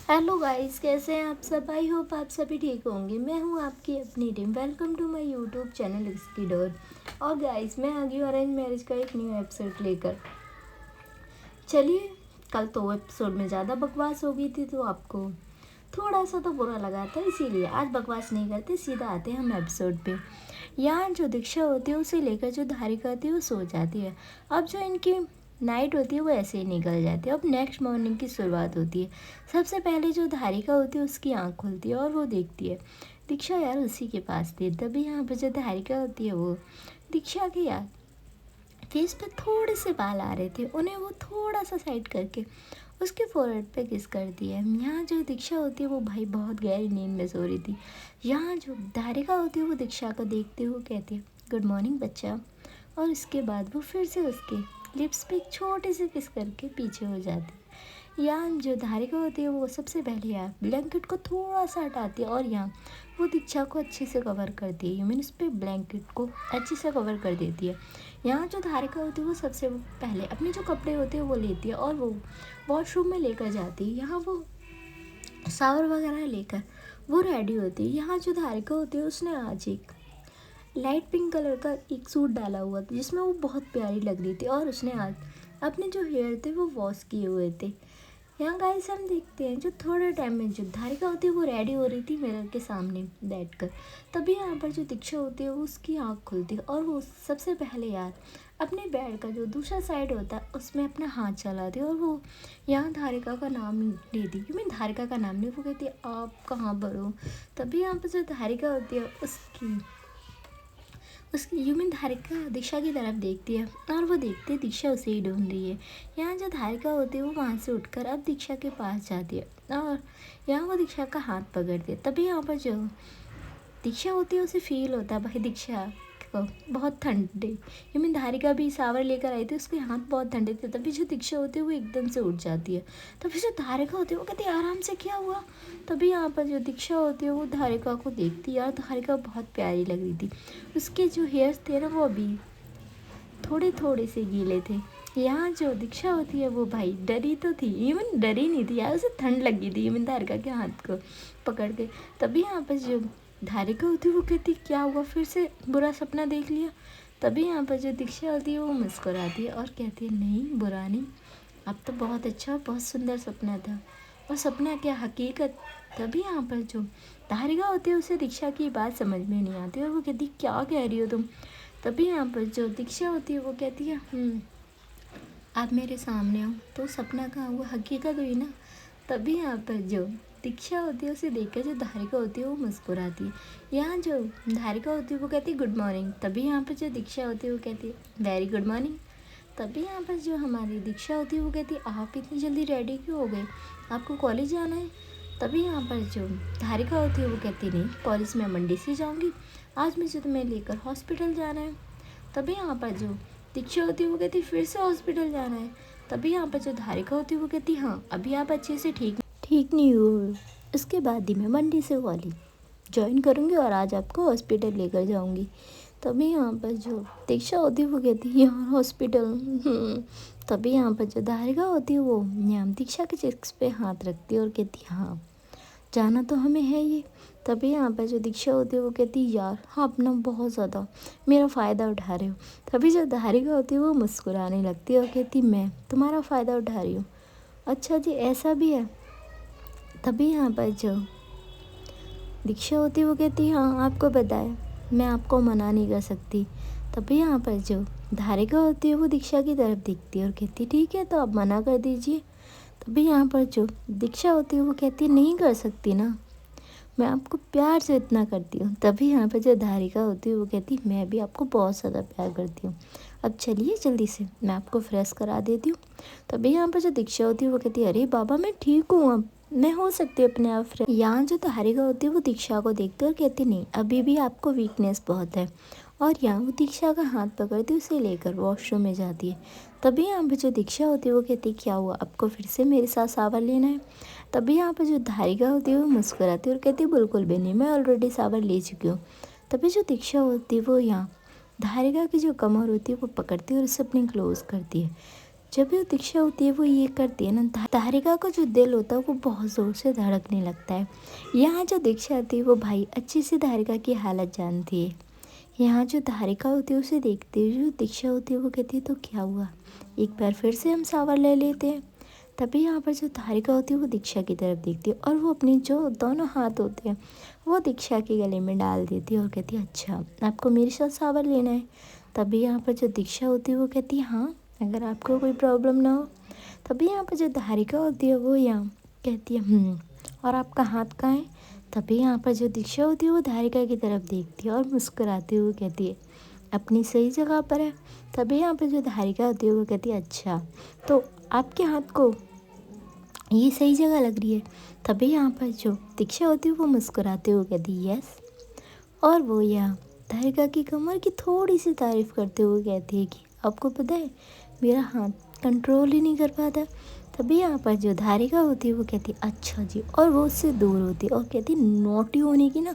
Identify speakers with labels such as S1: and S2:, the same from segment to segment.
S1: Hello guys, कैसे हैं आप सब। आई होप आप सभी ठीक होंगे। मैं हूं आपकी अपनी टीम। Welcome to my YouTube channel इसकी डोर। और गाइस, मैं आ गई अरेंज मैरिज का एक न्यू एपिसोड लेकर। चलिए, कल तो एपिसोड में ज़्यादा बकवास हो गई थी तो आपको थोड़ा सा तो बुरा लगा था, इसीलिए आज बकवास नहीं करते, सीधा आते हैं हम एपिसोड पे। यहाँ जो दीक्षा होती है उसे लेकर जो धारिका होती है वो सो जाती है। अब जो इनकी नाइट होती है वो ऐसे ही निकल जाती है। अब नेक्स्ट मॉर्निंग की शुरुआत होती है। सबसे पहले जो धारिका होती है उसकी आँख खुलती है और वो देखती है दीक्षा यार उसी के पास थी। तभी यहाँ पर जो धारिका होती है वो दीक्षा के यार फेस पे थोड़े से बाल आ रहे थे, उन्हें वो थोड़ा सा साइड करके उसके फोरहेड पे किस कर दिया। यहाँ जो दीक्षा होती है वो भाई बहुत गहरी नींद में सो रही थी। यहाँ जो धारिका होती है वो दीक्षा को देखते हुए कहती है गुड मॉर्निंग बच्चा, और उसके बाद वो फिर से उसके लिप्स पे एक छोटे से किस करके पीछे हो जाती है। यहाँ जो धारिका होती है वो सबसे पहले यहाँ ब्लैंकेट को थोड़ा सा हटाती है और यहाँ वो दीक्षा को अच्छे से कवर करती है। यू मीन उस पर ब्लैंकेट को अच्छे से कवर कर देती है। यहाँ जो धारिका होती है वो सबसे पहले अपने जो कपड़े होते हैं वो लेती है और वो वॉशरूम में लेकर जाती है। यहाँ वो शावर वगैरह लेकर वो रेडी होती है। यहाँ जो धारिका होती है उसने आज एक लाइट पिंक कलर का एक सूट डाला हुआ था जिसमें वो बहुत प्यारी लग रही थी, और उसने आज अपने जो हेयर थे वो वॉश किए हुए थे। यहाँ गाइस हम देखते हैं जो थोड़े टाइम में जो धारिका होती है वो रेडी हो रही थी मिरर के सामने बैठकर। तभी यहाँ पर जो दीक्षा होती है वो उसकी आँख खुलती है और वो सबसे पहले यार अपने बेड का जो दूसरा साइड होता है उसमें अपना हाथ चलाती है और वो यहाँ धारिका का नाम लेती है। मैं धारिका का नाम नहीं, वो कहती है आप कहाँ पर हो। तभी यहाँ पर जो धारिका होती है उसकी यूमिन धारिका दीक्षा की तरफ देखती है और वो देखती है दीक्षा उसे ही ढूंढ रही है। यहाँ जो धारिका होती है वो वहाँ से उठकर अब दीक्षा के पास जाती है और यहाँ वो दीक्षा का हाथ पकड़ती है। तभी यहाँ पर जो दीक्षा होती है उसे फील होता है भाई दीक्षा को बहुत ठंडे, यू मीन धारिका भी सावर लेकर आई थी, उसके हाथ बहुत ठंडे थे। तभी जो दीक्षा होती है वो एकदम से उठ जाती है। तभी जो धारिका होती है वो कहती है आराम से, क्या हुआ। तभी यहाँ पर जो दीक्षा होती है वो धारिका को देखती है और धारिका बहुत प्यारी लग रही थी। उसके जो हेयर्स थे ना वो अभी थोड़े थोड़े से गीले थे। यहाँ जो दीक्षा होती है वो भाई डरी तो थी, इवन डरी नहीं थी यार, उसे ठंड लगी थी इवन धारिका के हाथ को पकड़ के। तभी यहाँ पर जो धारिका होती है वो कहती क्या हुआ, फिर से बुरा सपना देख लिया। तभी यहाँ पर जो दीक्षा होती है वो मुस्कुराती है और कहती है नहीं बुरा नहीं, अब तो बहुत अच्छा बहुत सुंदर सपना था, और सपना क्या हकीकत। तभी यहाँ पर जो धारिका होती है उसे दीक्षा की बात समझ में नहीं आती और वो कहती क्या कह रही हो तुम। तभी यहाँ पर जो दीक्षा होती है वो कहती है आप मेरे सामने हो तो सपना कहाँ हुआ, हकीकत हुई ना। तभी यहाँ पर जो दीक्षा होती है उसे देखकर जो धारिका होती है वो मुस्कुराती है। यहाँ जो धारिका होती है वो कहती है गुड मॉर्निंग। तभी यहाँ पर जो दीक्षा होती है वो कहती है वेरी गुड मॉर्निंग। तभी यहाँ पर जो हमारी दीक्षा होती है वो कहती है आप इतनी जल्दी रेडी क्यों हो गए, आपको कॉलेज जाना है। तभी यहाँ पर जो धारिका होती है वो कहती नहीं, कॉलेज में मंडे से जाऊँगी, आज मुझे तुम्हें लेकर हॉस्पिटल जाना है। तभी यहाँ पर जो दीक्षा होती है वो कहती फिर से हॉस्पिटल जाना है। तभी यहाँ पर जो धारिका होती है वो कहती हाँ अभी आप अच्छे से ठीक नहीं हो, इसके बाद ही मैं मंडे से कॉलेज ज्वाइन करूँगी और आज आपको हॉस्पिटल लेकर जाऊँगी। तभी यहाँ पर जो दीक्षा होती है वो कहती है यहाँ हॉस्पिटल। तभी यहाँ पर जो धारिका होती है वो यहाँ दीक्षा के चेस्ट पे हाथ रखती है और कहती है हाँ जाना तो हमें है ये। तभी यहाँ पर जो दीक्षा होती है वो कहती है यार हाँ अपना बहुत ज़्यादा मेरा फ़ायदा उठा रहे हो। तभी जो धारिका होती है वो मुस्कुराने लगती है और कहती मैं तुम्हारा फ़ायदा उठा रही हूँ, अच्छा जी ऐसा भी है। तभी यहाँ पर जो दीक्षा होती है वो कहती है हाँ आपको पता है मैं आपको मना नहीं कर सकती। तभी यहाँ पर जो धारिका होती है वो दीक्षा की तरफ देखती है और कहती है ठीक है तो आप मना कर दीजिए। तभी यहाँ पर जो दीक्षा होती है वो कहती है नहीं कर सकती ना, मैं आपको प्यार से इतना करती हूँ। तभी यहाँ पर जो धारिका होती है वो कहती है मैं भी आपको बहुत ज़्यादा प्यार करती हूँ, अब चलिए जल्दी से मैं आपको फ्रेश करा देती हूँ। तभी यहाँ पर जो दीक्षा होती है वो कहती है अरे बाबा मैं ठीक हूँ, अब मैं हो सकती हूँ अपने आप फ्रेश। यहाँ जो धारिका होती है वो दीक्षा को देखती है और कहती नहीं अभी भी आपको वीकनेस बहुत है, और यहाँ वो दीक्षा का हाथ पकड़ती उसे लेकर वॉशरूम में जाती है। तभी यहाँ पर जो दीक्षा होती है वो कहती है क्या हुआ आपको फिर से मेरे साथ सावर लेना है। तभी यहाँ पर जो धारिका होती है वो मुस्कुराती है और कहती है बिल्कुल भी नहीं, मैं ऑलरेडी सावर ले चुकी हूँ। तभी जो दीक्षा होती है वो यहाँ धारिका की जो कमर होती है वो पकड़ती है और उसे अपनी क्लोज करती है। जब भी वो दीक्षा होती है वो ये करती है ना, धारिका का जो दिल होता है वो बहुत ज़ोर से धड़कने लगता है। यहाँ जो दीक्षा आती है वो भाई अच्छे से धारिका की हालत जानती है। यहाँ जो धारिका होती है उसे देखते हुए जो दीक्षा होती है वो कहती है तो क्या हुआ, एक बार फिर से हम सावर ले लेते हैं। तभी यहाँ पर जो धारिका होती है वो दीक्षा की तरफ देखती है और वो अपनी जो दोनों हाथ होते हैं वो दीक्षा के गले में डाल देती है और कहती है अच्छा आपको मेरे साथ सावर लेना है। तभी यहाँ पर जो दीक्षा होती है वो कहती है हाँ, अगर आपको कोई प्रॉब्लम ना हो। तभी यहाँ पर जो धारिका होती है वो यहाँ कहती है और आपका हाथ कहाँ है। तभी यहाँ पर जो दीक्षा होती है वो धारिका की तरफ देखती है और मुस्कुराती हुई कहती है अपनी सही जगह पर है। तभी यहाँ पर जो धारिका होती है वो कहती है अच्छा तो आपके हाथ को ये सही जगह लग रही है। तभी यहाँ पर जो दीक्षा होती है वो मुस्कुराते हुए कहती है यस। और वो यहाँ धारिका की कमर की थोड़ी सी तारीफ करते हुए कहती है कि आपको पता है मेरा हाथ कंट्रोल ही नहीं कर पाता। तभी यहाँ पर जो धारिका होती है वो कहती है अच्छा जी, और वो उससे दूर होती है और कहती है नोटी होने की ना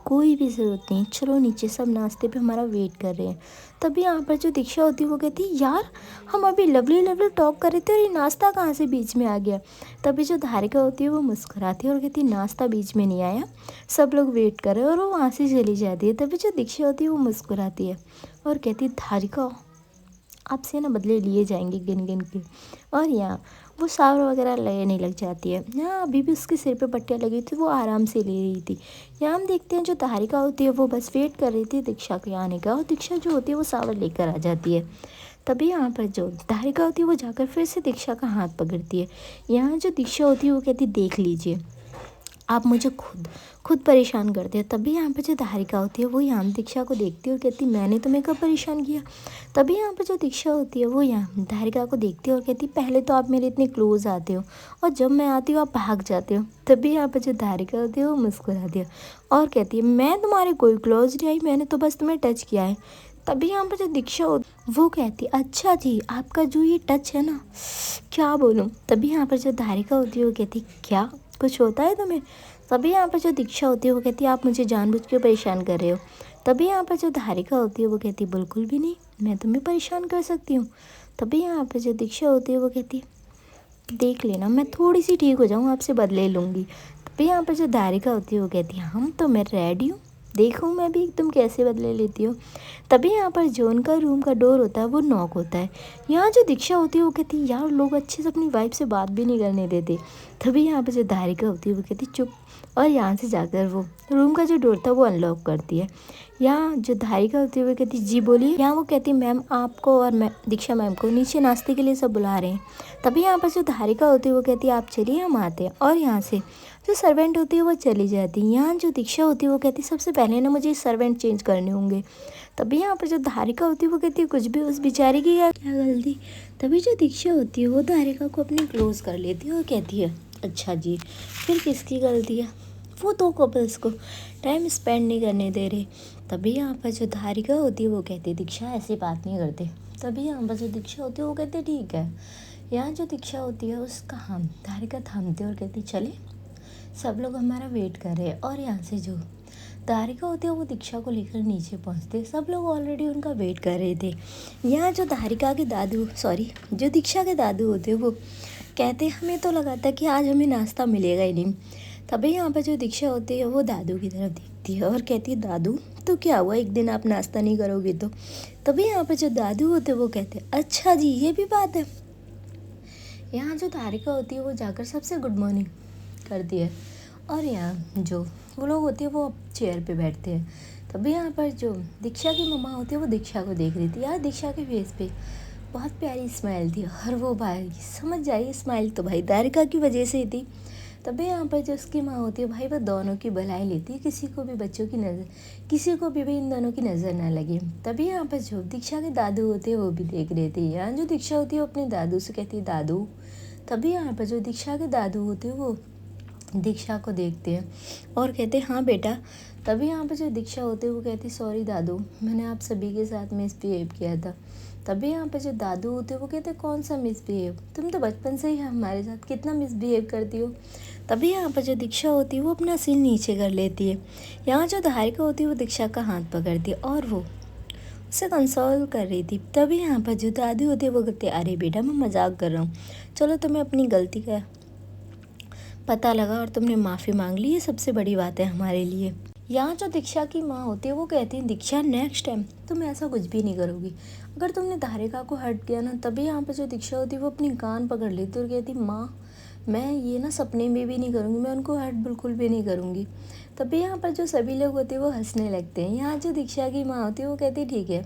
S1: कोई भी ज़रूरत नहीं, चलो नीचे सब नाश्ते पे हमारा वेट कर रहे हैं। तभी यहाँ पर जो दीक्षा होती है वो कहती है यार हम अभी लवली लवली टॉक कर रहे थे और ये नाश्ता कहाँ से बीच में आ गया। तभी जो धारिका होती है वो मुस्कुराती है और कहती है नाश्ता बीच में नहीं आया, सब लोग वेट कर रहे हैं, और वो वहाँ से चली जाती है। तभी जो दीक्षा होती है वो मुस्कुराती है और कहती है धारिका आपसे ना बदले लिए जाएंगे गिन गिन के। और यहाँ वो सावर वगैरह लेने लग जाती है। यहाँ अभी भी उसके सिर पे पट्टियाँ लगी थी, वो आराम से ले रही थी। यहाँ हम देखते हैं जो धारिका होती है वो बस वेट कर रही थी दीक्षा के आने का, और दीक्षा जो होती है वो सावर लेकर आ जाती है। तभी यहाँ पर जो धारिका होती है वो जाकर फिर से दीक्षा का हाथ पकड़ती है। यहाँ जो दीक्षा होती है वो कहती है देख लीजिए आप मुझे खुद परेशान करते हैं। तभी यहाँ पर जो धारिका होती है वो यहाँ दीक्षा को देखती है और कहती मैंने तुम्हें कब परेशान किया। तभी यहाँ पर जो दीक्षा होती है वो यहाँ धारिका को देखती है और कहती पहले तो आप मेरे इतने क्लोज आते हो और जब मैं आती हूँ आप भाग जाते हो। तभी यहाँ पर जो धारिका होती है वो मुस्कुराती है और कहती है मैं तुम्हारे कोई क्लोज नहीं आई, मैंने तो बस तुम्हें टच किया है। तभी यहाँ पर जो दीक्षा होती वो कहती है अच्छा जी आपका जो ये टच है ना क्या बोलूँ। तभी यहाँ पर जो धारिका होती है वो कहती क्या कुछ होता है तुम्हें। तभी यहाँ पर जो दीक्षा होती है वो कहती है आप मुझे जानबूझ के परेशान कर रहे हो। तभी यहाँ पर जो धारिका होती है वो कहती है बिल्कुल भी नहीं, मैं तुम्हें परेशान कर सकती हूँ। तभी यहाँ पर जो दीक्षा होती है वो कहती है देख लेना मैं थोड़ी सी ठीक हो जाऊँ आपसे बदले लूँगी। तभी यहाँ पर जो धारिका होती है वो कहती है हम तो मैं रेडी हूँ, देखूँ मैं भी तुम कैसे बदले लेती हो। तभी यहाँ पर जो उनका रूम का डोर होता है वो नॉक होता है। यहाँ जो दीक्षा होती है वो कहती है यार लोग अच्छे से अपनी वाइफ से बात भी नहीं करने देते। तभी यहाँ पर जो धारिका होती है वो कहती चुप, और यहाँ से जाकर वो रूम का जो डोर था वो अनलॉक करती है। यहाँ जो धारिका होती है वो कहती जी बोलिए। यहाँ वो कहती मैम आपको और मैं दीक्षा मैम को नीचे नाश्ते के लिए सब बुला रहे हैं। तभी यहाँ पर जो धारिका होती है वो कहती है आप चलिए हम आते हैं, और यहाँ से जो सर्वेंट होती है वो चली जाती है। यहाँ जो दीक्षा होती है वो कहती है सबसे पहले ना मुझे सर्वेंट चेंज करने होंगे। तभी यहाँ पर जो धारिका होती है वो कहती है कुछ भी उस बेचारी की क्या गलती। तभी जो दीक्षा होती है वो धारिका को अपने क्लोज कर लेती है और कहती है अच्छा जी फिर किसकी गलती है, वो दो कपल्स को टाइम स्पेंड नहीं करने दे रहे। तभी यहाँ पर जो धारिका होती है वो कहती है दीक्षा ऐसी बात नहीं करते। तभी यहाँ पर जो दीक्षा होती है वो कहते ठीक है। यहाँ जो दीक्षा होती है उसका हम धारिका थामती है और कहती चले सब लोग हमारा वेट कर रहे हैं। और यहाँ से जो धारिका होती है वो दीक्षा को लेकर नीचे पहुँचते, सब लोग ऑलरेडी उनका वेट कर रहे थे। यहाँ जो धारिका के दादू जो दीक्षा के दादू होते हैं वो कहते हमें तो लगा था कि आज हमें नाश्ता मिलेगा ही नहीं। तभी यहाँ पर जो दीक्षा होती है वो दादू की तरफ देखती है और कहती है दादू तो क्या हुआ एक दिन आप नाश्ता नहीं करोगे तो। तभी यहाँ पर जो दादू होते हैं वो कहते हैं अच्छा जी ये भी बात है। यहाँ जो धारिका होती है वो जाकर सबसे गुड मॉर्निंग करती है, और यहाँ जो वो लोग होते हैं वो चेयर पे बैठते हैं। तभी यहाँ पर जो दीक्षा की मम्मा होती है वो दीक्षा को देख रही थी। यार दीक्षा के फेस पे बहुत प्यारी स्माइल थी, और वो भाई समझ जाइए स्माइल तो भाई धारिका की वजह से ही थी। तभी यहाँ पर जो उसकी माँ होती है भाई वो दोनों की भलाई लेती है, किसी को भी बच्चों की नज़र किसी को भी इन दोनों की नज़र ना लगे। तभी यहाँ पर जो दीक्षा के दादू होते हैं वो भी देख रहे थे। यहाँ जो दीक्षा होती है वो अपने दादू से कहती है दादू। तभी यहाँ पर जो दीक्षा के दादू होते हैं वो दीक्षा को देखते हैं और कहते हैं हाँ बेटा। तभी यहाँ पर जो दीक्षा होते हैं वो कहती सॉरी दादू मैंने आप सभी के साथ मिसबिहेव किया था। तभी यहाँ पर जो दादू होते हैं वो कहते कौन सा मिसबिहेव, तुम तो बचपन से ही हमारे साथ कितना मिसबिहेव करती हो। तभी यहाँ पर जो दीक्षा होती है वो अपना सिर नीचे कर लेती है। यहाँ जो धारिका होती है वो दीक्षा का हाथ पकड़ती है और वो उसे कंसोल कर रही थी। तभी यहाँ पर जो दादी होती है वो कहती है, अरे बेटा मैं मजाक कर रहा हूँ, चलो तुम्हें अपनी गलती का पता लगा और तुमने माफ़ी मांग ली, ये सबसे बड़ी बात है हमारे लिए। यहाँ जो दीक्षा की माँ होती है वो कहती है, दीक्षा नेक्स्ट टाइम तुम ऐसा कुछ भी नहीं करोगी। अगर तुमने धारिका को हर्ट किया ना, तभी यहाँ पर जो दीक्षा होती है वो अपनी कान पकड़ लेती है और कहती, माँ मैं ये ना सपने में भी नहीं करूँगी, मैं उनको हर्ट बिल्कुल भी नहीं करूँगी। तभी यहाँ पर जो सभी लोग होते हैं वो हंसने लगते हैं। यहाँ जो दीक्षा की माँ होती है वो कहती ठीक है,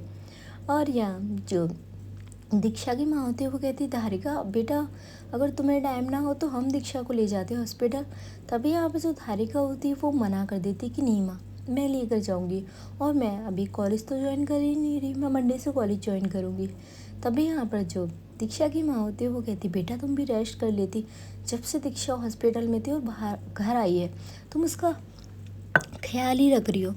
S1: और यहाँ जो दीक्षा की माँ होती है वो कहती, धारिका बेटा अगर तुम्हें टाइम ना हो तो हम दीक्षा को ले जाते हॉस्पिटल। तभी यहाँ पर जो धारिका होती है वो मना कर देती कि नहीं माँ, मैं लेकर जाऊँगी, और मैं अभी कॉलेज तो ज्वाइन कर ही नहीं रही, मैं मंडे से कॉलेज ज्वाइन करूँगी। तभी यहाँ पर जो दीक्षा की माँ होती है वो कहती, बेटा तुम भी रेस्ट कर लेती, जब से दीक्षा हॉस्पिटल में थी और बाहर घर आई है तुम उसका ख्याल ही रख रही हो,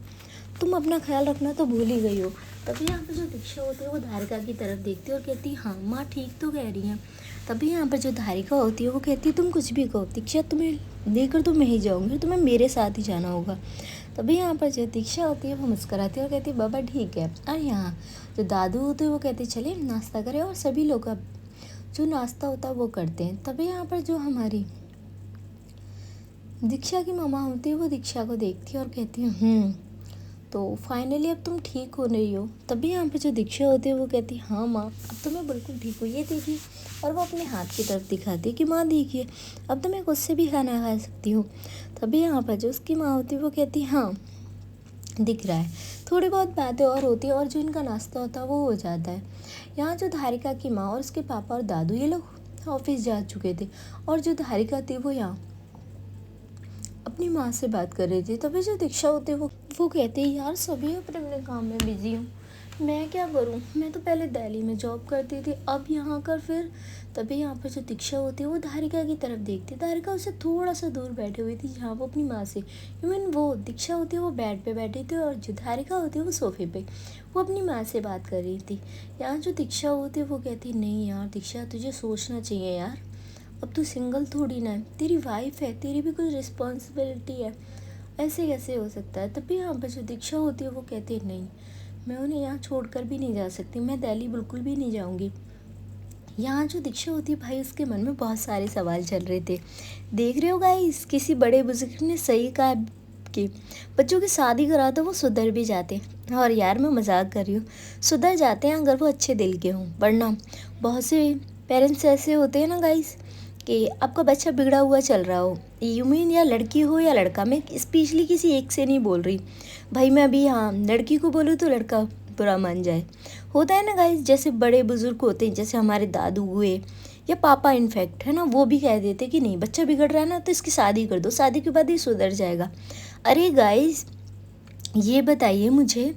S1: तुम अपना ख्याल रखना तो भूल ही गई हो। तभी यहाँ पर जो दीक्षा होती है वो धारिका की तरफ देखती है और कहती है, हाँ माँ ठीक तो कह रही हैं। तभी यहाँ पर जो धारिका होती है वो कहती है, तुम कुछ भी कहो दीक्षा, तुम्हें लेकर तो मैं ही जाऊँगी, तुम्हें मेरे साथ ही जाना होगा। तभी यहाँ पर जो दीक्षा होती है वो मुस्कुराती है और कहती है, बाबा ठीक है। और यहाँ जो दादू होते हैं वो कहते हैं, चले नाश्ता करें, और सभी लोग का जो नाश्ता होता है वो करते हैं। तभी यहाँ पर जो हमारी दीक्षा की मामा होती है वो दीक्षा को देखती है और कहती है, तो फाइनली अब तुम ठीक हो रही हो। तभी यहाँ पे जो दीक्षा होती है वो कहती है, हाँ माँ अब तो मैं बिल्कुल ठीक हूँ, ये देखिए, और वो अपने हाथ की तरफ दिखाती है कि माँ देखिए अब तो मैं खुद से भी खाना खा सकती हूँ। तभी यहाँ पर जो उसकी माँ होती है वो कहती है, हाँ दिख रहा है। थोड़ी बहुत बातें और होती है और जो इनका नाश्ता होता है वो हो जाता है। यहाँ जो धारिका की माँ और उसके पापा और दादू ये लोग ऑफिस जा चुके थे, और जो धारिका थी वो यहाँ अपनी माँ से बात कर रही थी। तभी जो दीक्षा होती है वो कहती है, यार सभी अपने अपने काम में बिजी हूँ, मैं क्या करूँ, मैं तो पहले दिल्ली में जॉब करती थी, अब यहाँ कर फिर। तभी यहाँ पर जो दीक्षा होती है वो धारिका की तरफ देखती है। धारिका उससे थोड़ा सा दूर बैठी हुई थी जहाँ वो अपनी माँ से, इवन वो दीक्षा होती है वो बेड पे बैठी थी, और जो धारिका होती है वो सोफे पे वो अपनी माँ से बात कर रही थी। यहाँ जो दीक्षा होती है वो कहती, नहीं यार दीक्षा तुझे सोचना चाहिए यार, अब तू सिंगल थोड़ी ना है, तेरी वाइफ है, तेरी भी कुछ रिस्पॉन्सिबिलिटी है, ऐसे कैसे हो सकता है। तभी यहाँ पर जो दीक्षा होती है वो कहती है, नहीं मैं उन्हें यहाँ छोड़कर भी नहीं जा सकती, मैं दिल्ली बिल्कुल भी नहीं जाऊँगी। यहाँ जो दीक्षा होती है भाई उसके मन में बहुत सारे सवाल चल रहे थे। देख रहे हो गाइस, किसी बड़े बुजुर्ग ने सही कहा कि बच्चों की शादी करा तो वो सुधर भी जाते, और यार मैं मजाक कर रही हूँ, सुधर जाते हैं अगर वो अच्छे दिल के हों, वरना बहुत से पेरेंट्स ऐसे होते हैं ना गाइस कि आपका बच्चा बिगड़ा हुआ चल रहा हो, यू मीन या लड़की हो या लड़का, मैं स्पेशली किसी एक से नहीं बोल रही भाई, मैं अभी हाँ लड़की को बोलूँ तो लड़का बुरा मान जाए, होता है ना गाइस, जैसे बड़े बुजुर्ग होते हैं जैसे हमारे दादू हुए या पापा इनफैक्ट है ना, वो भी कह देते कि नहीं बच्चा बिगड़ रहा है ना तो इसकी शादी कर दो, शादी के बाद ही सुधर जाएगा। अरे गाइस ये बताइए मुझे,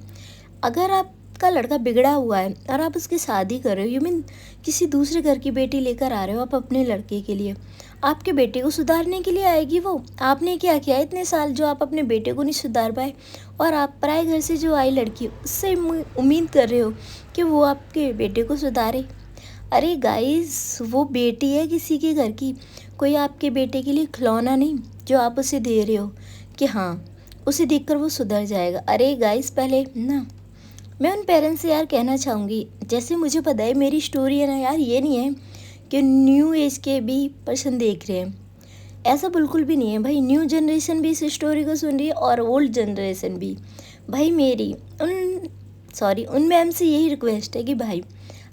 S1: अगर आपका लड़का बिगड़ा हुआ है और आप उसकी शादी कर रहे हो, यू मीन किसी दूसरे घर की बेटी लेकर आ रहे हो आप अपने लड़के के लिए, आपके बेटे को सुधारने के लिए आएगी वो, आपने क्या किया इतने साल जो आप अपने बेटे को नहीं सुधार पाए, और आप पराए घर से जो आई लड़की उससे उम्मीद कर रहे हो कि वो आपके बेटे को सुधारे। अरे गाइस वो बेटी है किसी के घर की, कोई आपके बेटे के लिए खिलौना नहीं जो आप उसे दे रहे हो कि हाँ उसे देखकर वो सुधर जाएगा। अरे गाइस पहले ना मैं उन पेरेंट्स से यार कहना चाहूँगी, जैसे मुझे पता है मेरी स्टोरी है ना यार, ये नहीं है कि न्यू एज के भी पर्सन देख रहे हैं, ऐसा बिल्कुल भी नहीं है भाई, न्यू जनरेशन भी इस स्टोरी को सुन रही है और ओल्ड जनरेशन भी। भाई मेरी उन मैम से यही रिक्वेस्ट है कि भाई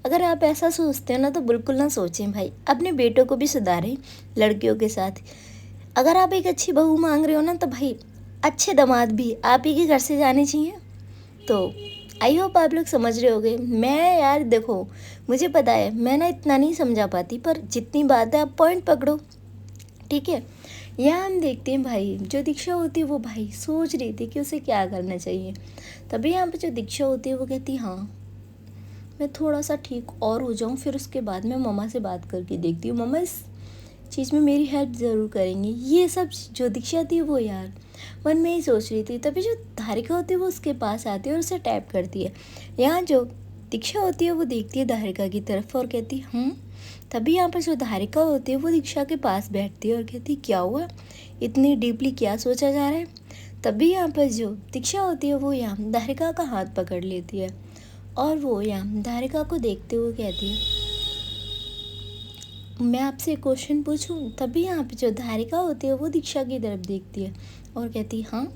S1: अगर आप ऐसा सोचते हो ना तो बिल्कुल ना सोचें भाई, अपने बेटों को भी सुधारें लड़कियों के साथ। अगर आप एक अच्छी बहू मांग रहे हो ना तो भाई अच्छे दामाद भी आप ही के घर से जाने चाहिए। तो आई होप आप लोग समझ रहे होगे। मैं यार देखो मुझे पता है मैं ना इतना नहीं समझा पाती, पर जितनी बात है आप पॉइंट पकड़ो, ठीक है। यहाँ हम देखते हैं भाई जो दीक्षा होती है वो भाई सोच रही थी कि उसे क्या करना चाहिए। तभी यहाँ पे जो दीक्षा होती है वो कहती है, हाँ मैं थोड़ा सा ठीक और हो जाऊँ फिर उसके बाद मैं मम्मा से बात करके देखती हूँ, मम्मा इस चीज़ में मेरी हेल्प ज़रूर करेंगी। ये सब जो दीक्षा थी वो यार मन में ही सोच रही थी। तभी जो धारिका होती है वो उसके पास आती है और उसे टैप करती है। यहाँ जो दीक्षा होती है वो देखती है धारिका की तरफ और कहती है तभी यहाँ पर जो धारिका होती है वो दीक्षा के पास बैठती है और कहती क्या हुआ, इतनी डीपली क्या सोचा जा रहा है। तभी यहाँ पर जो दीक्षा होती है वो यहाँ धारिका का हाथ पकड़ लेती है और वो यहाँ धारिका को देखते हुए कहती है, मैं आपसे एक क्वेश्चन पूछूं? तभी यहाँ पे जो धारिका होती है वो दीक्षा की तरफ देखती है और कहती है हाँ।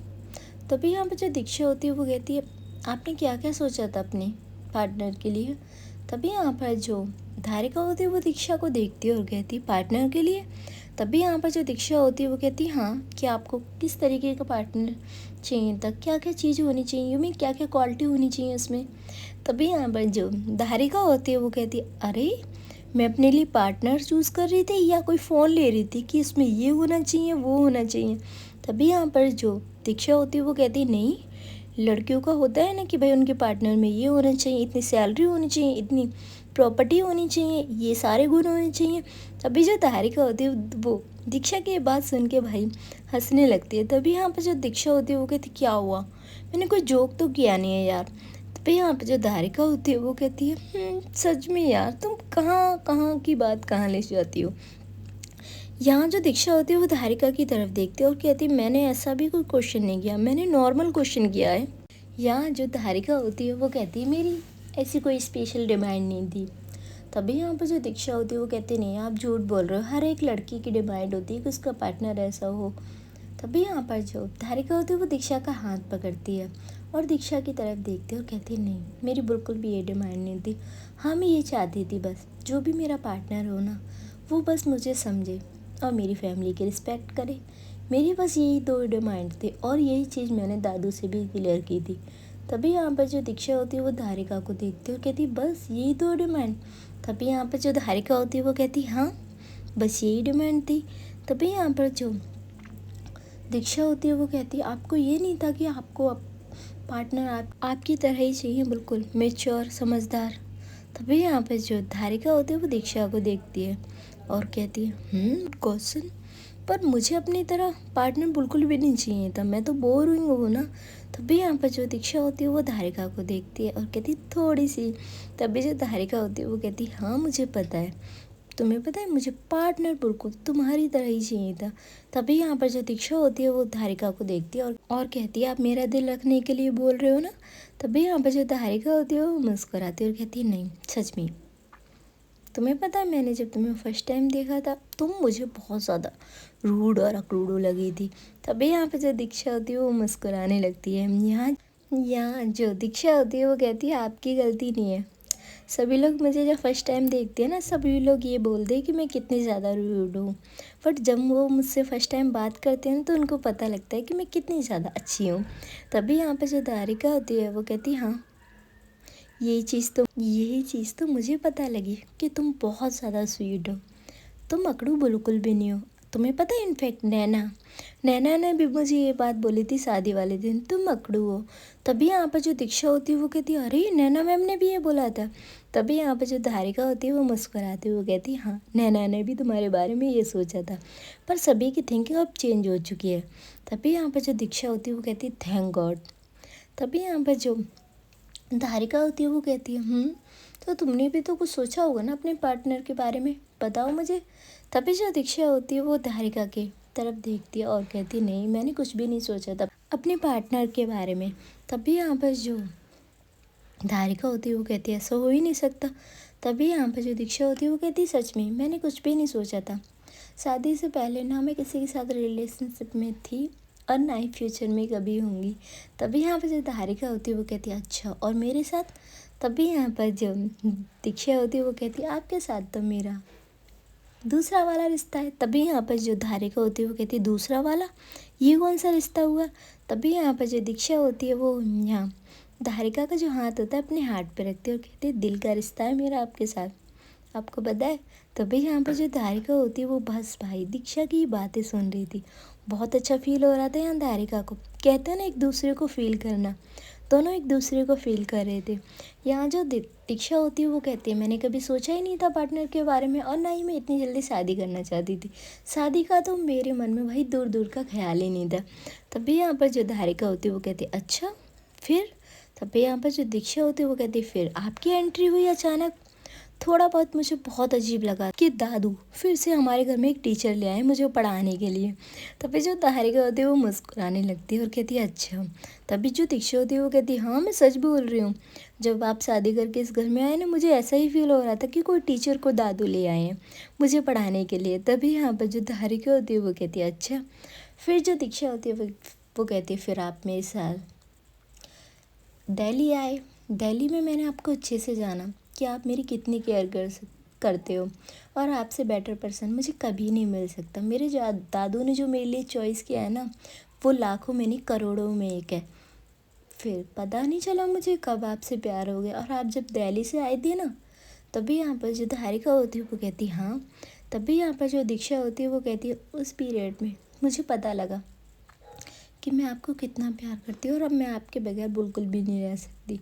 S1: तभी यहाँ पे जो दीक्षा होती है वो कहती है, आपने क्या क्या सोचा था अपने पार्टनर के लिए? तभी यहाँ पर जो धारिका होती है वो दीक्षा को देखती है और कहती है, पार्टनर के लिए? तभी यहाँ पर जो दीक्षा होती है वो कहती है हाँ, कि आपको किस तरीके का पार्टनर चाहिए था, क्या क्या चीज़ होनी चाहिए, मैं क्या क्या क्वालिटी होनी चाहिए उसमें? तभी यहाँ पर जो धारिका होती है वो कहती है, अरे मैं अपने लिए पार्टनर चूज़ कर रही थी या कोई फ़ोन ले रही थी कि इसमें ये होना चाहिए वो होना चाहिए? तभी यहाँ पर जो दीक्षा होती है वो कहती है, नहीं, लड़कियों का होता है ना कि भाई उनके पार्टनर में ये होना चाहिए, इतनी सैलरी होनी चाहिए, इतनी प्रॉपर्टी होनी चाहिए, ये सारे गुण होने चाहिए। तभी जो धारिका होती है वो दीक्षा की बात सुन के भाई हंसने लगती है। तभी यहाँ पर जो दीक्षा होती है वो कहती, क्या हुआ, मैंने कोई जोक तो किया नहीं है यार? तभी यहाँ पे जो धारिका होती है वो कहती है, सच में यार तुम कहाँ कहाँ की बात कहाँ ले जाती हो? यहाँ जो दीक्षा होती है वो धारिका की तरफ देखती है और कहती है, मैंने ऐसा भी कोई क्वेश्चन नहीं किया, मैंने नॉर्मल क्वेश्चन किया है। यहाँ जो धारिका होती है वो कहती है, मेरी ऐसी कोई स्पेशल डिमांड नहीं थी। तभी यहाँ पर जो दीक्षा होती है वो कहती, नहीं आप झूठ बोल रहे हो, हर एक लड़की की डिमांड होती है कि उसका पार्टनर ऐसा हो। तभी यहाँ पर जो धारिका होती है वो दीक्षा का हाथ पकड़ती है और दीक्षा की तरफ देखती है और कहती है, नहीं मेरी बिल्कुल भी ये डिमांड नहीं थी। हाँ, मैं ये चाहती थी बस जो भी मेरा पार्टनर हो ना, वो बस मुझे समझे और मेरी फैमिली की रिस्पेक्ट करे। मेरी बस यही दो डिमांड थे और यही चीज़ मैंने दादू से भी क्लियर की थी। तभी यहाँ पर जो दीक्षा होती है वो धारिका को देखती है और कहती, बस यही दो डिमांड? तभी यहाँ पर जो धारिका होती है वो कहती, हाँ बस यही डिमांड थी। तभी यहाँ पर जो दीक्षा होती है वो कहती है, आपको ये नहीं था कि आपको पार्टनर आपकी तरह ही चाहिए, बिल्कुल मैच्योर समझदार? तभी यहाँ पे जो धारिका होती है वो दीक्षा को देखती है और कहती है, क्वेश्चन, पर मुझे अपनी तरह पार्टनर बिल्कुल भी नहीं चाहिए था, मैं तो बोर हुई हूँ ना। तभी यहाँ पर जो दीक्षा होती है वो धारिका को देखती है और कहती थोड़ी सी। तभी जो धारिका होती है वो कहती, हाँ मुझे पता है, तुम्हें पता है मुझे पार्टनर बिल्कुल तुम्हारी तरह ही चाहिए था। तभी यहाँ पर जो दीक्षा होती है वो धारिका को देखती है और कहती है, आप मेरा दिल रखने के लिए बोल रहे हो ना? तभी यहाँ पर जो धारिका होती है वो मुस्कुराती है और कहती है, नहीं सच में, तुम्हें पता है मैंने जब तुम्हें फर्स्ट टाइम देखा था तुम मुझे बहुत ज़्यादा रूड और अकड़ूडू लगी थी। तभी यहाँ पे जो दीक्षा होती है वो मुस्कुराने लगती है। यहाँ जो दीक्षा होती है वो कहती है, आपकी गलती नहीं है। सभी लोग मुझे जब फर्स्ट टाइम देखते हैं ना, सभी लोग ये बोलते हैं कि मैं कितनी ज़्यादा रूड हूँ, बट जब वो मुझसे फ़र्स्ट टाइम बात करते हैं तो उनको पता लगता है कि मैं कितनी ज़्यादा अच्छी हूँ। तभी यहाँ पे जो धारिका होती है वो कहती, हाँ यही चीज़ तो मुझे पता लगी कि तुम बहुत ज़्यादा स्वीट हो, तुम अकड़ू बिल्कुल भी नहीं हो। तुम्हें पता है इनफैक्ट नैना ने भी मुझे ये बात बोली थी शादी वाले दिन, तुम अकड़ू हो। तभी यहाँ पर जो दीक्षा होती है वो कहती है, अरे नैना मैम ने भी ये बोला था। तभी यहाँ पर जो धारिका होती है वो मुस्कुराती है, वो कहती है, हाँ नैना ने भी तुम्हारे बारे में ये सोचा था, पर सभी की थिंकिंग अब चेंज हो चुकी है। तभी यहाँ पर जो दीक्षा होती है वो कहती है, थैंक गॉड। तभी यहाँ पर जो धारिका होती है वो कहती है, तो तुमने भी तो कुछ सोचा होगा ना अपने पार्टनर के बारे में, बताओ मुझे। तभी जो दीक्षा होती है वो धारिका की तरफ देखती है और कहती है, नहीं मैंने कुछ भी नहीं सोचा था अपने पार्टनर के बारे में। तभी यहाँ पर जो धारिका होती है वो कहती है, ऐसा हो ही नहीं सकता। तभी यहाँ पर जो दीक्षा होती है वो कहती है, सच में मैंने कुछ भी नहीं सोचा था। शादी से पहले ना मैं किसी के साथ रिलेशनशिप में थी और ना ही फ्यूचर में कभी होंगी। तभी यहाँ पर जो धारिका होती है वो कहती है, अच्छा और मेरे साथ? तभी यहाँ पर जो दीक्षा होती है वो कहती है, आपके साथ तो मेरा दूसरा वाला रिश्ता है। तभी यहाँ पर जो धारिका होती है वो कहती है, दूसरा वाला, ये कौन सा रिश्ता हुआ? तभी यहाँ पर जो दीक्षा होती है वो यहाँ धारिका का जो हाथ होता है अपने हार्ट पे रखती है और कहती है, दिल का रिश्ता है मेरा आपके साथ, आपको पता है? तभी यहाँ पर जो धारिका होती है वो बस भाई दीक्षा की बातें सुन रही थी। बहुत अच्छा फील हो रहा था यहाँ धारिका को। कहते हैं ना एक दूसरे को फील करना, दोनों एक दूसरे को फील कर रहे थे। यहाँ जो दीक्षा होती है वो कहती है, मैंने कभी सोचा ही नहीं था पार्टनर के बारे में और ना ही मैं इतनी जल्दी शादी करना चाहती थी। शादी का तो मेरे मन में भाई दूर दूर का ख्याल ही नहीं था। तभी यहाँ पर जो धारिका होती है वो कहती है, अच्छा फिर? तभी यहाँ पर जो दीक्षा होती है वो कहती है, फिर आपकी एंट्री हुई अचानक। थोड़ा बहुत मुझे बहुत अजीब लगा कि दादू फिर से हमारे घर में एक टीचर ले आए मुझे पढ़ाने के लिए। तभी जो धारिका होती है वो मुस्कुराने लगती है और कहती है अच्छा। तभी जो दीक्षा होती है वो कहती है हाँ मैं सच बोल रही हूँ। जब आप शादी करके इस घर में आए ना मुझे ऐसा ही फील हो रहा था कि कोई टीचर को दादू ले आए हैं मुझे पढ़ाने के लिए। तभी यहाँ पर जो धारिका होती है वो कहती है अच्छा। फिर जो दीक्षा होती है वो कहती है फिर आप मेरे साथ दिल्ली आए। दिल्ली में मैंने आपको अच्छे से जाना कि आप मेरी कितनी केयर करते हो और आपसे बेटर पर्सन मुझे कभी नहीं मिल सकता। मेरे जो दादू ने जो मेरे लिए चॉइस किया है ना वो लाखों में नहीं करोड़ों में एक है। फिर पता नहीं चला मुझे कब आपसे प्यार हो गया और आप जब दिल्ली से आए थे ना तभी यहाँ पर जो धारिका होती है वो कहती हाँ। तभी यहाँ पर जो दीक्षा होती है वो कहती है उस पीरियड में मुझे पता लगा कि मैं आपको कितना प्यार करती हूँ और अब मैं आपके बगैर बिल्कुल भी नहीं रह सकती।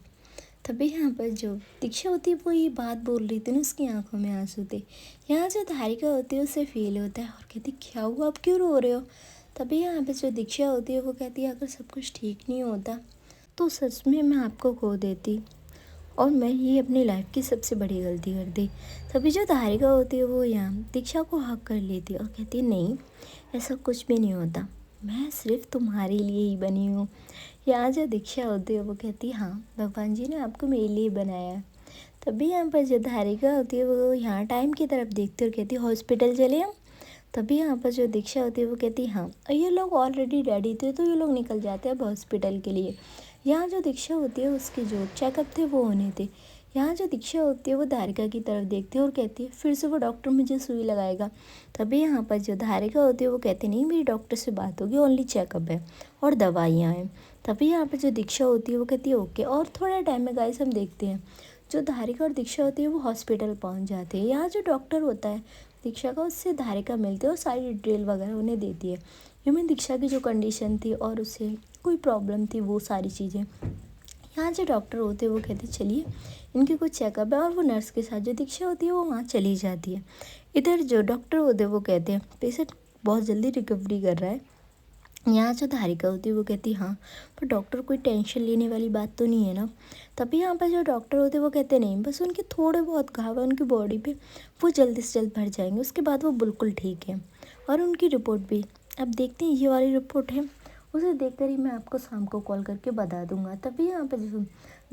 S1: तभी यहाँ पर जो दीक्षा होती है वो ये बात बोल रही थी ना उसकी आंखों में आंसू थे। यहाँ जो धारिका होती है उसे फील होता है और कहती क्या हुआ आप क्यों रो रहे हो। तभी यहाँ पर जो दीक्षा होती है वो कहती है अगर सब कुछ ठीक नहीं होता तो सच में मैं आपको खो देती और मैं ये अपनी लाइफ की सबसे बड़ी गलती कर दी। तभी जो धारिका होती है वो यहाँ दीक्षा को हक कर लेती है और कहती है नहीं ऐसा कुछ भी नहीं होता मैं सिर्फ तुम्हारे लिए ही बनी हूँ। यहाँ जो दीक्षा होती है वो कहती है हाँ भगवान जी ने आपको मेरे लिए बनाया है। तभी यहाँ पर जो धारिका होती है वो यहाँ टाइम की तरफ देखती है और कहती है हॉस्पिटल चले हम। तभी यहाँ पर जो दीक्षा होती है वो कहती है हाँ और ये लोग ऑलरेडी रेडी थे तो ये लोग निकल जाते हैं अब हॉस्पिटल के लिए। यहाँ जो दीक्षा होती है उसके जो चेकअप थे वो होने थे। यहाँ जो दीक्षा होती है वो धारिका की तरफ देखती है और कहती है फिर से वो डॉक्टर मुझे सुई लगाएगा। तभी यहाँ पर जो धारिका होती है वो कहती नहीं मेरी डॉक्टर से बात होगी ओनली चेकअप है और दवाइयाँ हैं। तभी यहाँ पर जो दीक्षा होती है वो कहती है ओके। और थोड़े टाइम में गाइस हम देखते हैं जो धारिका और दीक्षा होती है वो हॉस्पिटल पहुँच जाते हैं। यहाँ जो डॉक्टर होता है दीक्षा का उससे धारिका मिलती है और सारी डिटेल वगैरह उन्हें देती है। ह्यूमन दीक्षा की जो कंडीशन थी और उसे कोई प्रॉब्लम थी वो सारी चीज़ें। यहाँ जो डॉक्टर होते हैं वो कहते चलिए इनकी कुछ चेकअप है और वो नर्स के साथ जो दीक्षा होती है वो वहाँ चली जाती है। इधर जो डॉक्टर होते हैं वो कहते हैं पेशेंट बहुत जल्दी रिकवरी कर रहा है। यहाँ जो धारिका होती है वो कहती हाँ पर डॉक्टर कोई टेंशन लेने वाली बात तो नहीं है ना। तभी यहाँ पर जो डॉक्टर होते हैं वो कहते नहीं बस उनके थोड़े बहुत घाव है उनकी बॉडी पे वो जल्दी से जल्द भर जाएंगे उसके बाद वो बिल्कुल ठीक है। और उनकी रिपोर्ट भी अब देखते हैं ये वाली रिपोर्ट है उसे देखकर ही मैं आपको शाम को कॉल करके बता दूंगा। तभी यहाँ पर जो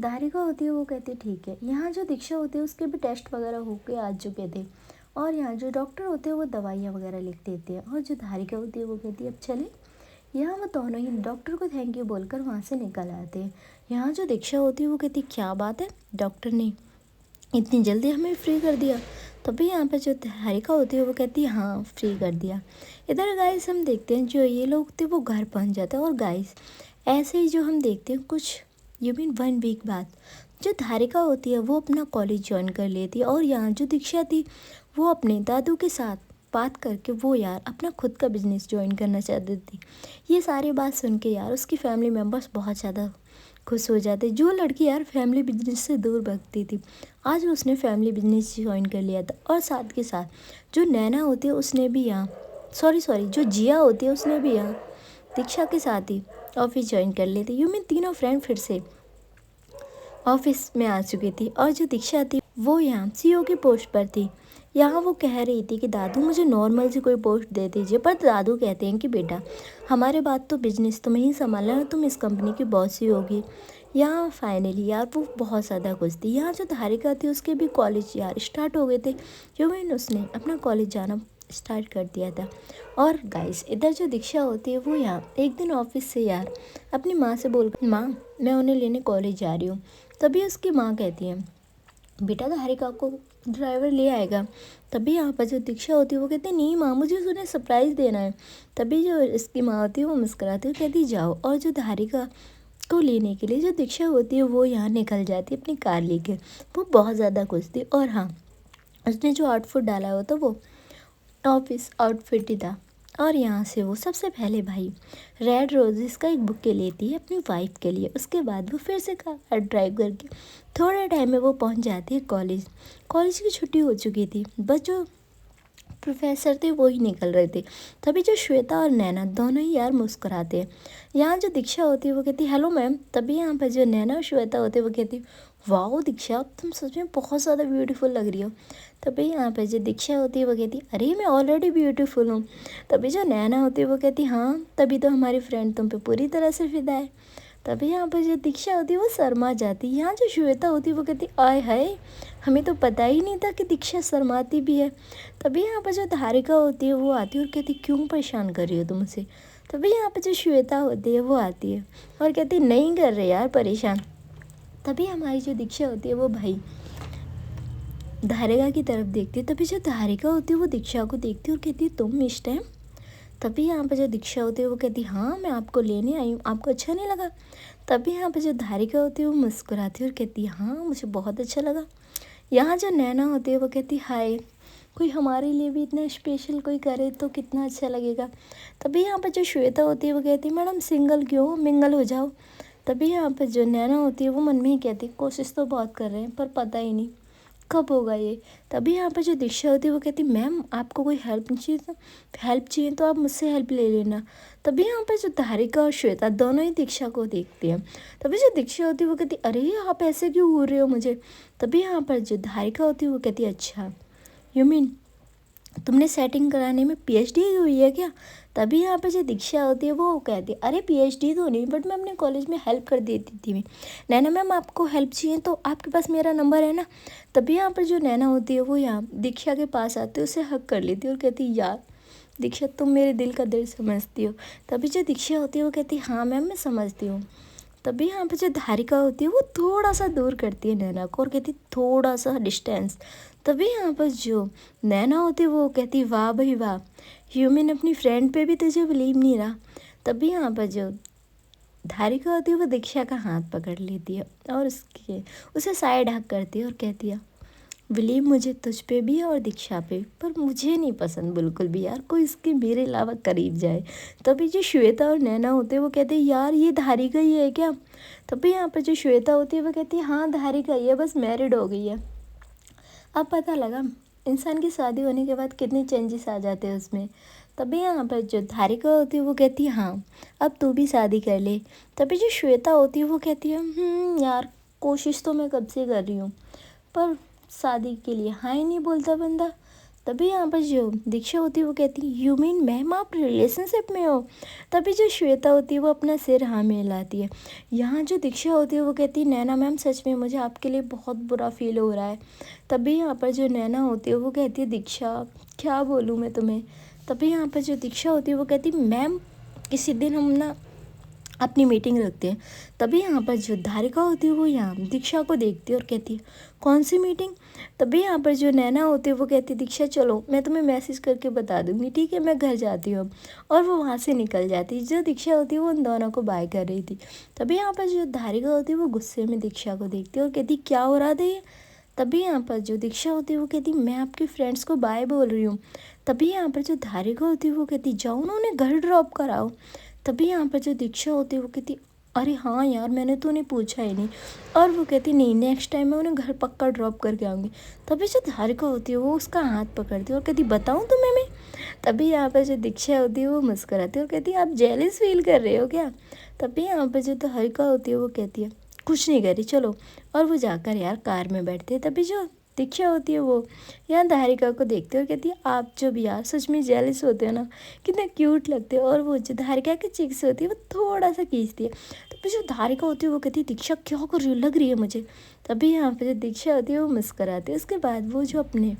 S1: धारिका होती है वो कहती है ठीक है। यहाँ जो दीक्षा होती है उसके भी टेस्ट वगैरह होके आ चुके थे और यहाँ जो डॉक्टर होते हैं वो दवाइयाँ वगैरह लिख देते हैं और जो धारिका होती है वो कहती है अब चले। यहाँ वो दोनों ही डॉक्टर को थैंक यू बोलकर वहाँ से निकल आते हैं। यहाँ जो दीक्षा होती है वो कहती है क्या बात है डॉक्टर ने इतनी जल्दी हमें फ्री कर दिया। तभी यहाँ पर जो धारिका होती है वो कहती है हाँ फ्री कर दिया। इधर गाइस हम देखते हैं जो ये लोग थे वो घर पहुँच जाते हैं और गाइस ऐसे ही जो हम देखते हैं कुछ यू मीन 1 वीक बाद जो धारिका होती है वो अपना कॉलेज ज्वाइन कर लेती है और यहाँ जो दीक्षा थी वो अपने दादू के साथ बात करके वो यार अपना खुद का बिजनेस ज्वाइन करना चाहती थी। ये सारी बात सुन के यार उसकी फैमिली मेम्बर्स बहुत ज़्यादा खुश हो जाते। जो लड़की यार फैमिली बिजनेस से दूर भागती थी आज उसने फैमिली बिजनेस ज्वाइन कर लिया था। और साथ के साथ जो नैना होती है उसने भी यहाँ सॉरी जो जिया होती है उसने भी यहाँ दीक्षा के साथ ही ऑफिस ज्वाइन कर ली थी। यूँ मीन तीनों फ्रेंड फिर से ऑफिस में आ चुकी थी और जो दीक्षा थी वो यहाँ सीईओ की पोस्ट पर थी। यहाँ वो कह रही थी कि दादू मुझे नॉर्मल सी कोई पोस्ट दे दीजिए पर दादू कहते हैं कि बेटा हमारे बाद तो बिजनेस तुम्हें ही संभालना है तुम इस कंपनी की बॉस ही होगी। यहाँ फाइनली यार वो बहुत ज़्यादा खुश थी। यहाँ जो धारिका थी उसके भी कॉलेज यार स्टार्ट हो गए थे जो मैंने उसने अपना कॉलेज जाना स्टार्ट कर दिया था। और गाइस इधर जो दीक्षा होती है वो यहाँ एक दिन ऑफिस से यार अपनी माँ से बोलकर माँ मैं उन्हें लेने कॉलेज जा रही हूँ। तभी उसकी माँ कहती है बेटा धारिका को ड्राइवर ले आएगा। तभी यहाँ पर जो दीक्षा होती है वो कहती है नहीं माँ मुझे उन्हें सरप्राइज़ देना है। तभी जो इसकी माँ होती है वो मुस्कुराती है कहती जाओ। और जो धारिका को लेने के लिए जो दीक्षा होती है वो यहाँ निकल जाती है अपनी कार लेके। वो बहुत ज़्यादा खुश थी और हाँ उसने जो आउटफिट डाला होता वो ऑफिस आउटफिट ही था। और यहाँ से वो सबसे पहले भाई रेड रोजेस का एक बुके लेती है अपनी वाइफ के लिए। उसके बाद वो फिर से कार ड्राइव करके थोड़े टाइम में वो पहुँच जाती है कॉलेज। कॉलेज की छुट्टी हो चुकी थी बस जो प्रोफेसर थे वो ही निकल रहे थे। तभी जो श्वेता और नैना दोनों ही यार मुस्कुराते हैं। यहाँ जो दीक्षा होती है वो कहती है हेलो मैम। तभी यहाँ पर जो नैना और श्वेता होती है वो कहती वाओ दीक्षा, तुम सच में बहुत ज़्यादा ब्यूटीफुल लग रही हो। तभी यहाँ पे जो दीक्षा होती है वो कहती अरे मैं ऑलरेडी ब्यूटीफुल हूँ। तभी जो नैना होती है वो कहती हाँ तभी तो हमारी फ्रेंड तुम पे पूरी तरह से फिदा है। तभी यहाँ पर जो दीक्षा होती है वो शर्मा जाती है। यहाँ जो श्वेता होती है वो कहती आय हाय, हमें तो पता ही नहीं था कि दीक्षा शर्माती भी है। तभी यहाँ पर जो धारिका होती है वो आती है और कहती क्यों परेशान कर रही हो तुम उसे। तभी यहाँ पर जो श्वेता होती है वो आती है और कहती नहीं कर रहे यार परेशान। तभी हमारी जो दीक्षा होती है वो भाई धारिका की तरफ देखती है। तभी जो धारिका होती है वो दीक्षा को देखती है और कहती है तुम मिस टाइम। तभी यहाँ पे जो दीक्षा होती है वो कहती है हाँ मैं आपको लेने आई हूँ, आपको अच्छा नहीं लगा। तभी यहाँ पे जो धारिका होती है वो मुस्कुराती है और कहती है हाँ मुझे बहुत अच्छा लगा। यहाँ जो नैना होती है वो कहती है हाय, कोई हमारे लिए भी इतना स्पेशल कोई करे तो कितना अच्छा लगेगा। तभी यहाँ पर जो श्वेता होती है वो कहती है मैडम सिंगल क्यों, मिंगल हो जाओ। तभी यहाँ पर जो नैना होती है वो मन में ही कहती है कोशिश तो बहुत कर रहे हैं पर पता ही नहीं कब होगा ये। तभी यहाँ पर जो दीक्षा होती है वो कहती मैम आपको कोई हेल्प चाहिए तो आप मुझसे हेल्प ले लेना। तभी यहाँ पर जो धारिका और श्वेता दोनों ही दीक्षा को देखती हैं। तभी जो दीक्षा होती है वो कहती अरे आप ऐसे क्यों घूर रहे हो मुझे। तभी यहाँ पर जो धारिका होती है वो कहती अच्छा यू मीन तुमने सेटिंग कराने में पीएचडी हुई है क्या। तभी यहाँ पे जो दीक्षा होती है वो कहती है अरे पीएचडी तो नहीं बट मैं अपने कॉलेज में हेल्प कर देती थी मैं। नैना मैम आपको हेल्प चाहिए तो आपके पास मेरा नंबर है ना। तभी यहाँ पर जो नैना होती है वो यहाँ दीक्षा के पास आती है, उसे हक कर लेती है और कहती यार दीक्षा तुम मेरे दिल का दर्द समझती हो। तभी जो दीक्षा होती है वो कहती हाँ मैम मैं समझती हूँ। तभी यहाँ पे जो धारिका होती है वो थोड़ा सा दूर करती है नैना को और कहती थोड़ा सा डिस्टेंस। तभी यहाँ पर जो नैना होती है वो कहती वाह भाई वाह, ह्यूमन अपनी फ्रेंड पे भी तुझे बिलीव नहीं रहा। तभी यहाँ पर जो धारिका होती है वो दीक्षा का हाथ पकड़ लेती है और उसे साइड हक करती है और कहती है बिलीव मुझे तुझ पे भी है और दीक्षा पे, पर मुझे नहीं पसंद बिल्कुल भी यार कोई इसके मेरे अलावा करीब जाए। तभी जो श्वेता और नैना होते हैं वो कहते हैं यार ये धारिका ही है क्या। तभी यहाँ पर जो श्वेता होती है वो कहती है हाँ धारिका ही है, बस मैरिड हो गई है। अब पता लगा इंसान की शादी होने के बाद कितने चेंजेस आ जाते हैं उसमें। तभी यहाँ पर जो धारिका होती है वो कहती है हाँ अब तू भी शादी कर ले। तभी जो श्वेता होती है वो कहती है यार कोशिश तो मैं कब से कर रही हूँ पर शादी के लिए हाँ ही नहीं बोलता बंदा। तभी यहाँ पर जो दीक्षा होती है वो कहती है यू मीन मैम आप रिलेशनशिप में हो। तभी जो श्वेता होती है वो अपना सिर हाँ में हिलाती है। यहाँ जो दीक्षा होती है वो कहती है नैना मैम सच में मुझे आपके लिए बहुत बुरा फील हो रहा है। तभी यहाँ पर जो नैना होती है वो कहती है दीक्षा क्या बोलूँ मैं तुम्हें। तभी यहाँ पर जो दीक्षा होती है वो कहती है मैम किसी दिन हम ना अपनी मीटिंग रखते हैं। तभी यहाँ पर जो धारिका होती है वो यहाँ दीक्षा को देखती है और कहती है कौन सी मीटिंग। तभी यहाँ पर जो नैना होती है वो कहती है दीक्षा चलो मैं तुम्हें मैसेज करके बता दूँगी ठीक है मैं घर जाती हूँ अब। और वो वहाँ से निकल जाती है। जो दीक्षा होती है वो उन दोनों को बाय कर रही थी। तभी यहाँ पर जो धारिका होती है वो गुस्से में दीक्षा को देखती है और कहती क्या हो रहा था ये। तभी यहाँ पर जो दीक्षा होती है वो कहती मैं आपकी फ्रेंड्स को बाय बोल रही हूँ। तभी यहाँ पर जो धारिका होती है वो कहती जाओ ना उन्हें घर ड्रॉप कराओ। तभी यहाँ पर जो दीक्षा होती है वो कहती अरे हाँ यार मैंने तो उन्हें पूछा ही नहीं। और वो कहती नहीं नेक्स्ट टाइम मैं उन्हें घर पक्का ड्रॉप करके आऊँगी। तभी जो धारिका होती है वो उसका हाथ पकड़ती है और कहती बताऊँ तुम्हें मैं। तभी यहाँ पर जो दीक्षा होती है वो मुस्कुराती है और कहती है आप जेलस फील कर रहे हो क्या। तभी यहाँ पर जो धारिका होती है वो कहती है कुछ नहीं करी चलो। और वो जाकर यार कार में बैठते हैं। तभी जो दीक्षा होती है वो यहाँ धारिका को देखते हो और कहती है आप जब यार सच में जेलिस होते हो ना कितने क्यूट लगते हो। और वो जो धारिका की चीक्स होती है वो थोड़ा सा खींचती है। तभी जो धारिका होती है वो कहती है दीक्षा क्या कर रही हो लग रही है मुझे। तभी यहाँ पे जो दीक्षा होती है वो मुस्कुराती है। उसके बाद वो जो अपने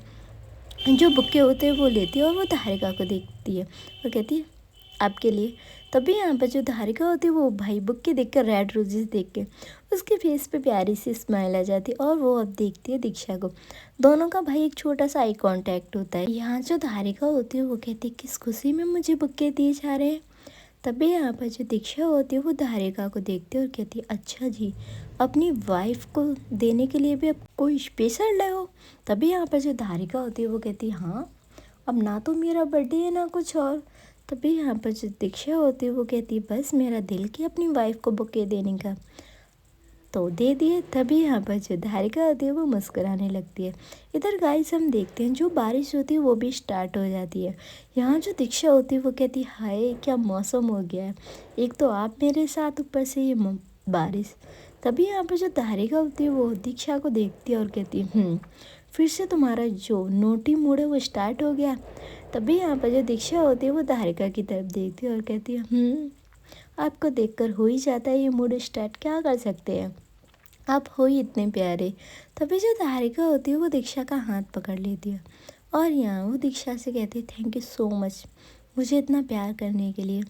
S1: जो बुक्के होते हैं वो लेती है और वो धारिका को देखती है और कहती है आपके लिए। तभी यहाँ पर जो धारिका होती है वो भाई बुक्के देखकर रेड रोजेस देख के उसके फेस पे प्यारी सी स्माइल आ जाती है और वो अब देखती है दीक्षा को। दोनों का भाई एक छोटा सा आई कांटेक्ट होता है। यहाँ जो धारिका होती है वो कहती है किस खुशी में मुझे बुक्के दिए जा रहे हैं। तभी यहाँ पर जो दीक्षा होती है वो धारिका को देखती है और कहती है अच्छा जी अपनी वाइफ को देने के लिए भी अब कोई स्पेशल डे हो। तभी यहाँ पर जो धारिका होती है वो कहती है हाँ अब ना तो मेरा बर्थडे है ना कुछ और। तभी यहाँ पर जो दीक्षा होती है वो कहती है बस मेरा दिल की अपनी वाइफ को बुके देने का तो दे दिए। तभी यहाँ पर जो धारिका होती है वो मुस्कुराने लगती है। इधर गाइस हम देखते हैं जो बारिश होती है वो भी स्टार्ट हो जाती है। यहाँ जो दीक्षा होती है वो कहती है हाय क्या मौसम हो गया है, एक तो आप मेरे साथ ऊपर से ये बारिश। तभी यहाँ पर जो धारिका होती है वो दीक्षा को देखती है और कहती है फिर से तुम्हारा जो नोटी मूड है वो स्टार्ट हो गया। तभी यहाँ पर जो दीक्षा होती है वो धारिका की तरफ देखती है और कहती है आपको देखकर हो ही जाता है ये मूड स्टार्ट, क्या कर सकते हैं, आप हो ही इतने प्यारे। तभी जो धारिका होती है वो दीक्षा का हाथ पकड़ लेती है और यहाँ वो दीक्षा से कहती है थैंक यू सो मच मुझे इतना प्यार करने के लिए।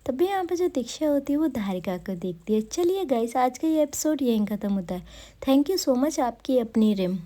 S1: तभी यहाँ पर जो दीक्षा होती है वो धारिका को देखती है। चलिए गाइस, आज का ये एपिसोड यहीं ख़त्म होता है। थैंक यू सो मच आपकी अपनी रिम।